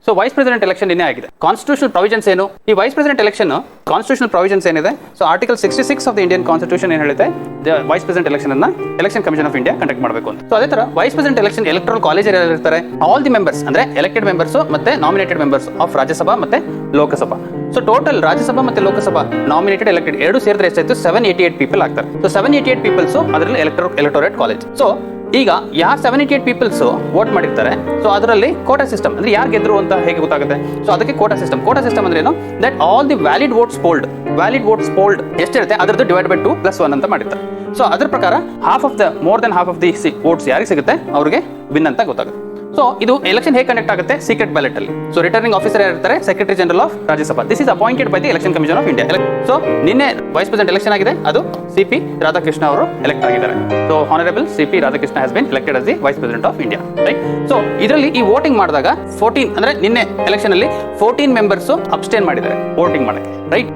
So wise president election ಇನ್ನೇ ಆಗಿದೆ. Constitutional provisions ಏನು? ಈ vice president election constitutional provisions ಏನಿದೆ, so article 66 of the Indian constitution ಏನು ಹೇಳುತ್ತೆ, ವೈಸ್ ಪ್ರೆಸಿಡೆಂಟ್ ಎಲೆಕ್ಷನ್ ಅನ್ನ election commission of India conduct ಮಾಡಬೇಕು ಅಂತ. ಸೊ ಅದೇ ತರ vice president election electoral college ಇರ್ತಾರೆ, ಆಲ್ ದಿ ಮೆಂಬರ್ಸ್ ಅಂದ್ರೆ ಎಲೆಕ್ಟೆಡ್ ಮೆಂಬರ್ಸ್ ಮತ್ತೆ ನಾಮಿನೇಟೆಡ್ ಮೆಂಬರ್ಸ್ ಆಫ್ ರಾಜ್ಯಸಭಾ ಮತ್ತೆ ಲೋಕಸಭಾ. ಸೊ ಟೋಟಲ್ ರಾಜ್ಯಸಭಾ ಮತ್ತೆ ಲೋಕಸಭಾ ನಾಮಿನೇಟೆಡ್ ಎಲೆಕ್ಟೆಡ್ ಎರಡು ಸೇರಿದ್ರೆ ಎಷ್ಟಾಯ್ತು, 788 ಪೀಪಲ್ ಆಗ್ತಾರೆ. ಸೊ 788 ಪೀಪಲ್ಸ್ ಅದರಲ್ಲಿ ಎಲೆಕ್ಟೋರೇಟ್ ಕಾಲೇಜ್. ಸೊ ಈಗ ಯಾರು 788 ಪೀಪಲ್ಸ್ ವೋಟ್ ಮಾಡಿರ್ತಾರೆ, ಸೊ ಅದರಲ್ಲಿ ಕೋಟಾ ಸಿಸ್ಟಮ್ ಅಂದ್ರೆ ಯಾರು ಗೆದ್ರು ಅಂತ ಹೇಗೆ ಗೊತ್ತಾಗುತ್ತೆ? ಸೊ ಅದಕ್ಕೆ ಕೋಟಾ ಸಿಸ್ಟಮ್ ಅಂದ್ರೆ ಏನು, that all the valid votes polled ಎಷ್ಟಿರುತ್ತೆ ಅದರದ್ದು ಡಿವೈಡ್ ಬೈ 2+1 ಅಂತ ಮಾಡಿರ್ತಾರೆ. ಸೊ ಅದ್ರ ಪ್ರಕಾರ more than half of the votes ಯಾರಿಗೆ ಸಿಗುತ್ತೆ ಅವ್ರಿಗೆ ವಿನ್ ಅಂತ ಗೊತ್ತಾಗುತ್ತೆ. ಸೊ ಇದು ಎಲೆಕ್ಷನ್ ಹೇಗೆ ಕಂಡಕ್ಟ್ ಆಗುತ್ತೆ, ಸೀಕ್ರೆಟ್ ಬ್ಯಾಲೆಟ್ ಅಲ್ಲಿ. ಸೊ ರಿಟರ್ನಿಂಗ್ ಆಫೀಸರ್ ಯಾರಿರ್ತಾರೆ, secretary general of Rajya Sabha. This is appointed by the election commission of India. So ನಿನ್ನೆ ವೈಸ್ ಪ್ರೆಸಿಡೆಂಟ್ ಎಲೆಕ್ಷನ್ ಆಗಿದೆ, ಅದು CP ರಾಧಾಕೃಷ್ಣ ಅವರು ಎಲೆಕ್ಟ್ ಆಗಿದ್ದಾರೆ. So honourable CP Radhakrishna has been elected as the vice president of India, right. So ಇದರಲ್ಲಿ ಈ voting ಮಾಡಿದಾಗ 14 ಅಂದ್ರೆ ನಿನ್ನೆ ಎಲೆಕ್ಷನ್ ಅಲ್ಲಿ 14 ಮೆಂಬರ್ಸ್ ಅಬ್ಸ್ಟೇನ್ ಮಾಡಿದ್ದಾರೆ ವೋಟಿಂಗ್ ಮಾಡಕ್ಕೆ, ರೈಟ್.